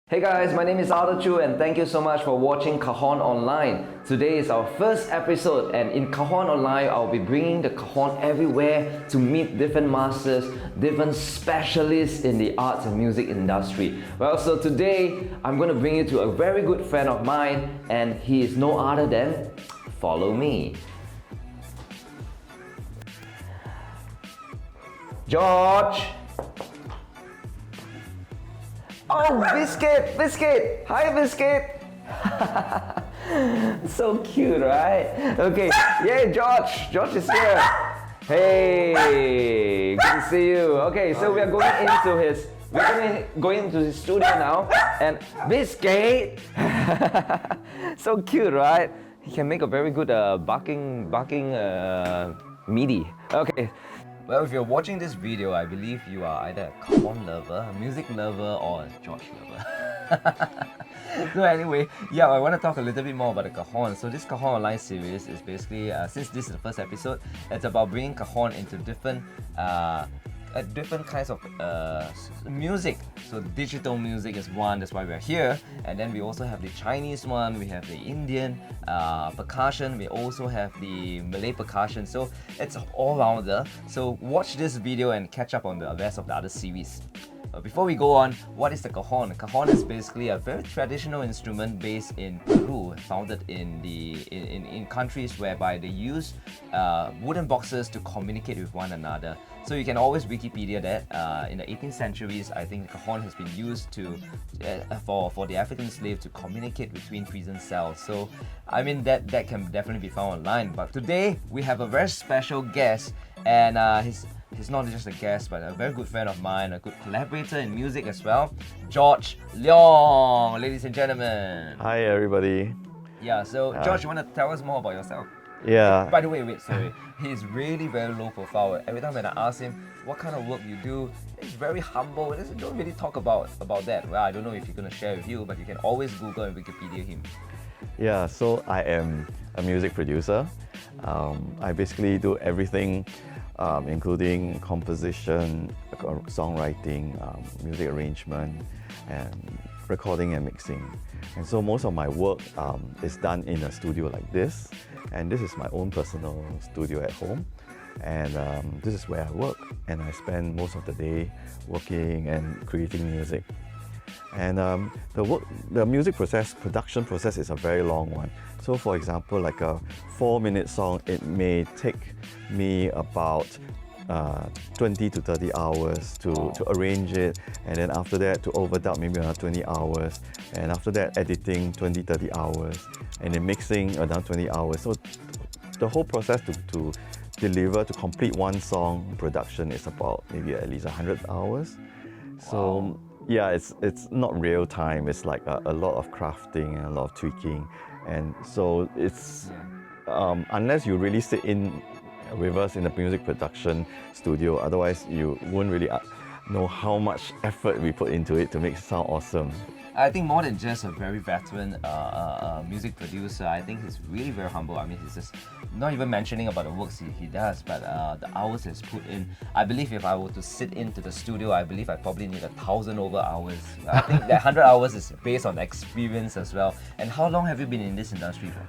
Hey guys, my name is Choo and thank you so much for watching Cajon Online. Today is our first episode and in Cajon Online, I'll be bringing the cajon everywhere to meet different masters, different specialists in the arts and music industry. Well, so today I'm going to bring you to a very good friend of mine and he is no other than, follow me. George! Oh, Biscuit! Hi, Biscuit! So cute, right? Okay, yay, George is here. Hey, good to see you. Okay, so we're going into his studio now, and Biscuit, so cute, right? He can make a very good barking MIDI. Okay. Well, if you're watching this video, I believe you are either a cajon lover, a music lover, or a George lover. So anyway, yeah, I want to talk a little bit more about the cajon. So this Cajon Online series is basically, since this is the first episode, it's about bringing cajon into different kinds of music. So digital music is one, that's why we're here. And then we also have the Chinese one, we have the Indian percussion, we also have the Malay percussion. So it's all-rounder. So watch this video and catch up on the rest of the other series. Before we go on, what is the cajon? Cajon is basically a very traditional instrument based in Peru, founded in countries whereby they use wooden boxes to communicate with one another. So you can always Wikipedia that in the 18th centuries, I think the cajon has been used for the African slave to communicate between prison cells. So I mean that can definitely be found online. But today we have a very special guest, and he's not just a guest, but a very good friend of mine, a good collaborator in music as well, George Leong, ladies and gentlemen. Hi, everybody. Yeah, so George, you want to tell us more about yourself? Yeah. By the way, sorry. He's really very low profile. Every time when I ask him what kind of work you do, he's very humble. He don't really talk about that. Well, I don't know if he's going to share with you, but you can always Google and Wikipedia him. Yeah, so I am a music producer. I basically do everything, including composition, songwriting, music arrangement, and recording and mixing. And so most of my work is done in a studio like this. And this is my own personal studio at home. And this is where I work. And I spend most of the day working and creating music. And the music production process is a very long one. So for example, like a 4-minute song, it may take me about 20 to 30 hours to arrange it, and then after that to overdub maybe another 20 hours, and after that editing 20-30 hours, and then mixing another 20 hours. So the whole process to deliver, to complete one song production is about maybe at least 100 hours. So yeah, it's not real time. It's like a lot of crafting and a lot of tweaking, and so it's unless you really sit in with us in the music production studio, otherwise you won't really know how much effort we put into it to make it sound awesome. I think more than just a very veteran music producer, I think he's really very humble. I mean, he's just not even mentioning about the works he does, but the hours he's put in. I believe if I were to sit into the studio, I believe I probably need 1,000 over hours. I think that 100 hours is based on experience as well. And how long have you been in this industry, George?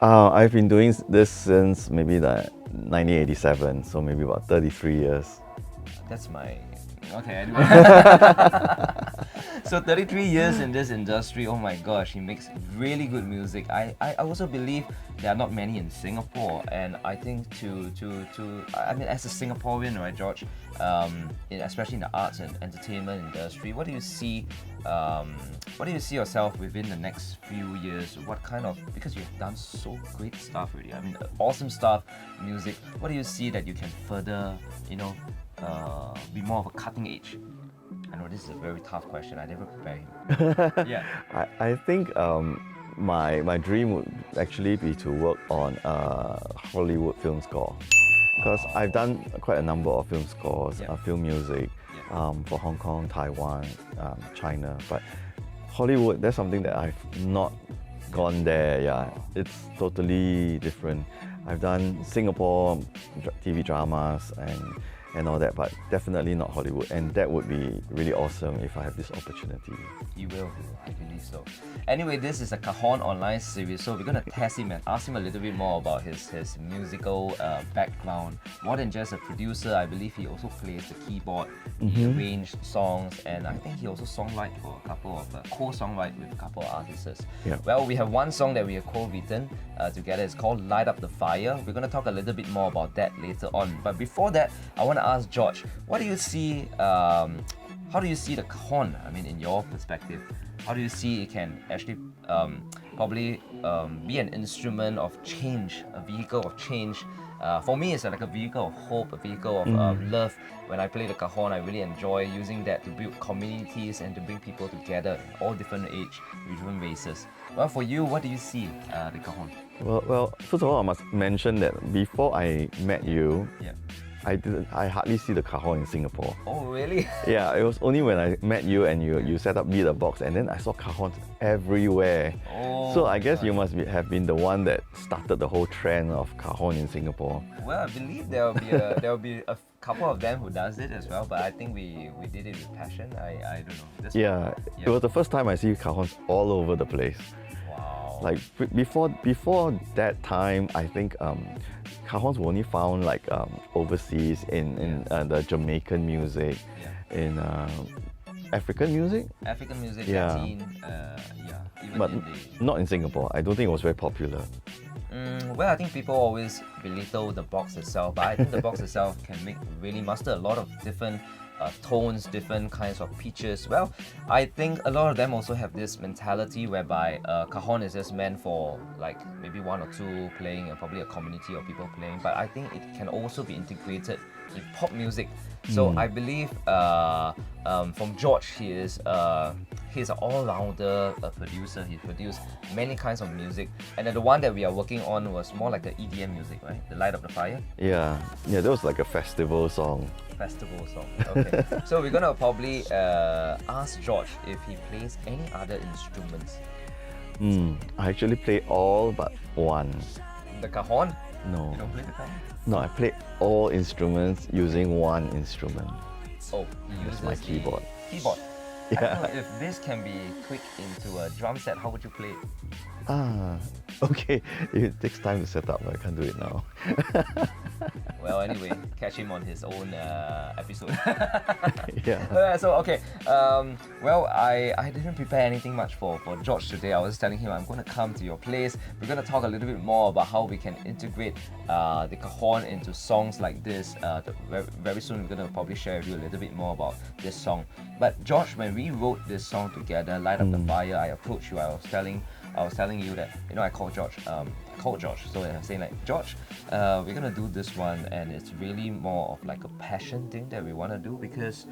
I've been doing this since maybe 1987, so maybe about 33 years. That's my... Okay, anyway. So 33 years in this industry, oh my gosh, he makes really good music. I also believe there are not many in Singapore, and I think I mean, as a Singaporean, right, George, especially in the arts and entertainment industry, what do you see yourself within the next few years? What kind of, because you've done so great stuff really, I mean, awesome stuff, music, what do you see that you can further, be more of a cutting edge? I know this is a very tough question. I never prepared him. Yeah. I think my dream would actually be to work on a Hollywood film score, because I've done quite a number of film scores, film music for Hong Kong, Taiwan, China. But Hollywood, that's something that I've not gone there. Yeah, it's totally different. I've done Singapore TV dramas and and all that, but definitely not Hollywood. And that would be really awesome if I have this opportunity. You will, I believe so. Anyway, this is a Cajon Online series, so we're going to test him and ask him a little bit more about his musical background. More than just a producer, I believe he also plays the keyboard, he arranged songs, and I think he also songwrite for a couple of, co-songwrite with a couple of artists. Yeah. Well, we have one song that we have co-written together. It's called Light Up the Fire. We're going to talk a little bit more about that later on. But before that, I want to ask George, what do you see, how do you see the cajon? I mean, in your perspective, how do you see it can actually probably be an instrument of change, a vehicle of change? For me, it's like a vehicle of hope, a vehicle of love. When I play the cajon, I really enjoy using that to build communities and to bring people together, all different age, different races. Well, for you, what do you see the cajon? Well, first of all, I must mention that before I met you, Yeah. I hardly see the cajon in Singapore. Oh, really? Yeah, it was only when I met you and you set up Be The Box, and then I saw cajons everywhere. Oh, So I guess God. you must have been the one that started the whole trend of cajon in Singapore. Well, I believe there will be a couple of them who does it as well, but I think we did it with passion. I don't know. This Yeah, it was the first time I see cajons all over the place. Wow. Like before that time, I think cajons were only found like overseas in the Jamaican music, in African music, African music, Yeah. Latin, even but in the not in Singapore. I don't think it was very popular. well, I think people always belittle the box itself, but I think the box itself can really muster a lot of different tones, different kinds of pitches. Well, I think a lot of them also have this mentality whereby cajon is just meant for like maybe one or two playing and probably a community of people playing, but I think it can also be integrated with pop music. So I believe from George, he's an all-rounder producer. He produced many kinds of music, and then the one that we are working on was more like the EDM music, right? The Light Up the Fire Yeah, that was like a festival song. festival song. Okay, so we're gonna probably ask George if he plays any other instruments. I actually play all but one. The cajon? No, You don't play the cajon? no, I play all instruments using one instrument. Oh, he uses my the keyboard. Keyboard. I Yeah. don't know if this can be quick into a drum set. How would you play it? Okay, it takes time to set up, but I can't do it now. Well, anyway, catch him on his own episode. Yeah. So, okay. Well, I didn't prepare anything much for George today. I was telling him I'm going to come to your place. We're going to talk a little bit more about how we can integrate the cajon into songs like this. Very soon, we're going to probably share with you a little bit more about this song. But George, when we wrote this song together, Light Up the Fire, I approached you. I was telling you that, I called George. So I was saying like, George, we're gonna do this one, and it's really more of like a passion thing that we want to do because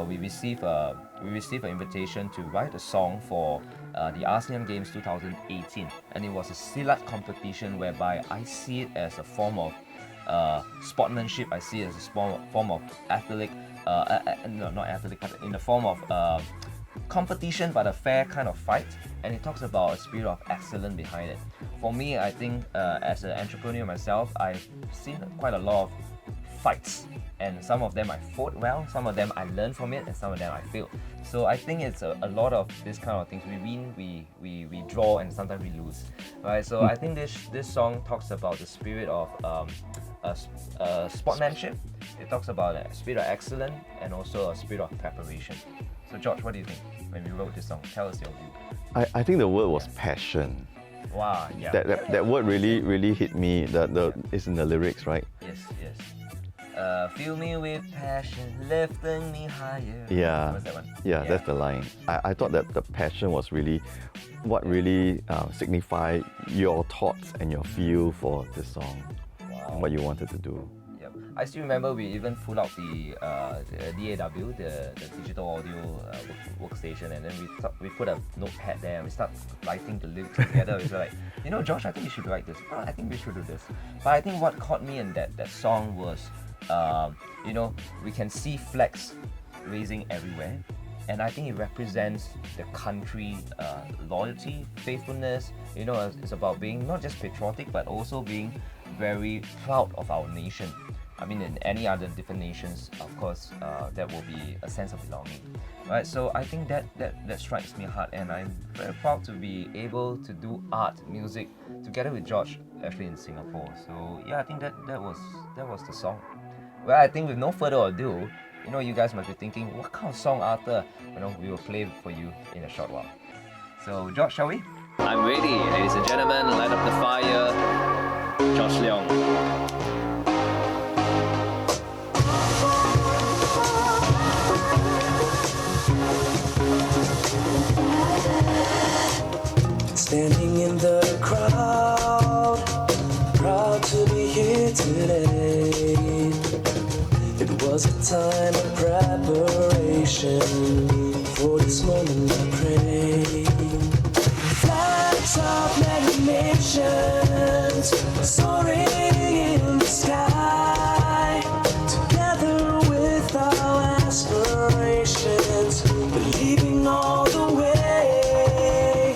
we received an invitation to write a song for the ASEAN Games 2018, and it was a silat competition whereby I see it as a form of sportsmanship. I see it as a form of athletic, no, not athletic, but in the form of competition, but a fair kind of fight, and it talks about a spirit of excellence behind it. For me, I think as an entrepreneur myself, I've seen quite a lot of fights, and some of them I fought well, some of them I learned from it, and some of them I failed. So I think it's a lot of this kind of things. We win, we draw, and sometimes we lose, right? So I think this song talks about the spirit of sportsmanship. It talks about a spirit of excellence and also a spirit of preparation. So George, what do you think when we wrote this song? Tell us your view. I think the word was passion. Wow, yeah. That word really hit me. It's in the lyrics, right? Yes. Fill me with passion, lifting me higher. Yeah. What's that one? Yeah, that's the line. I thought that the passion was really what really signified your thoughts and your feel for this song, and what you wanted to do. Yep. I still remember we even pulled out the DAW, the digital audio workstation, and then we put a notepad there and we start writing the lyrics together. It's like, Josh, I think you should write this. Oh, I think we should do this. But I think what caught me in that song was, we can see flags raising everywhere. And I think it represents the country loyalty, faithfulness. It's about being not just patriotic, but also being very proud of our nation. I mean, in any other different nations, of course, there will be a sense of belonging, right? So I think that strikes me hard, and I'm very proud to be able to do art, music, together with George, actually in Singapore. So yeah, I think that was the song. Well, I think with no further ado, you guys must be thinking, what kind of song, Arthur? We will play for you in a short while. So, George, shall we? I'm ready, ladies and gentlemen. Light up the fire. George Leong. Standing in the crowd, proud to be here today. It was a time of preparation for this moment I pray. Flags of many nations soaring in the sky, together with our aspirations, believing all the way.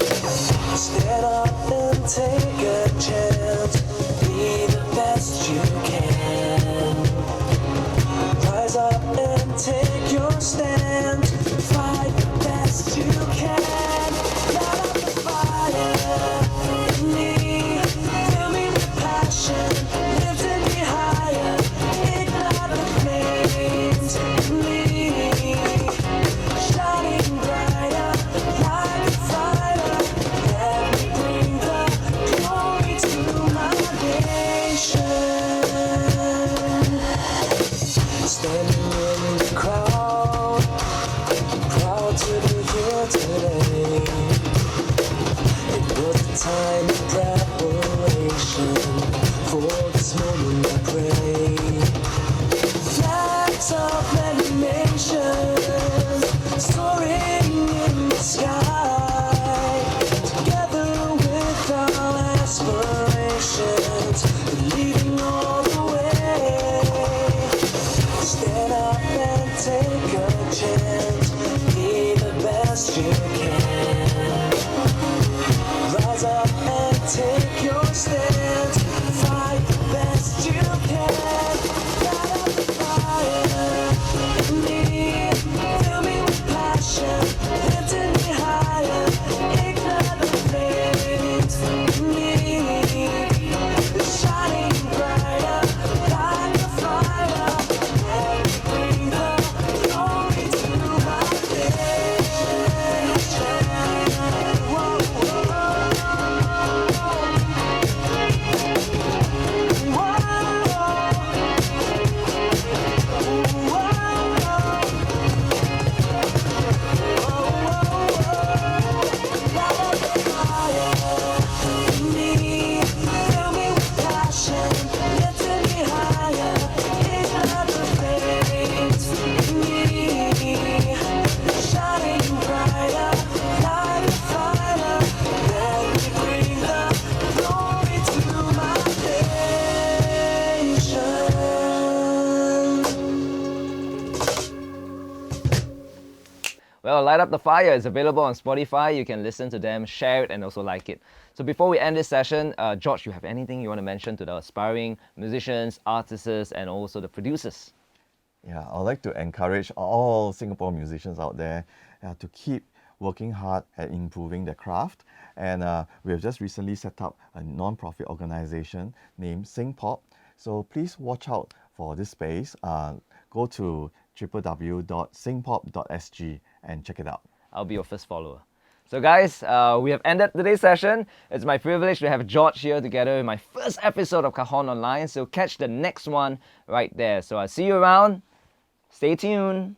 Stand up and take a chance, be the best you can. Rise up and take your stand, fight the best you can. Light up the fire in me, fill me with passion, lifting me higher, ignite the flames in me, shining brighter like a fighter. Let me bring the glory to my nation. Standing in the crowd, proud to be here today. It was a time of preparation for this moment I pray. Flags of many nations soaring in the sky, together with our aspirations, leading all the way. Stand up and take a chance, be the best you can. Rise up and take your stand, fight the best you can. Light up the fire in me, fill me with passion, lifting me higher, ignite the flames in me, shining brighter like a fire. Let me bring the glory to my nation. Whoa, whoa, Well, Light Up the Fire is available on Spotify. You can listen to them, share it, and also like it. So before we end this session, George, you have anything you want to mention to the aspiring musicians, artists, and also the producers? Yeah, I'd like to encourage all Singapore musicians out there to keep working hard at improving their craft. And we have just recently set up a non-profit organization named SingPop. So please watch out for this space. Go to www.singpop.sg and check it out. I'll be your first follower. So guys, we have ended today's session. It's my privilege to have George here together in my first episode of Cajon Online. So catch the next one right there. So I'll see you around. Stay tuned.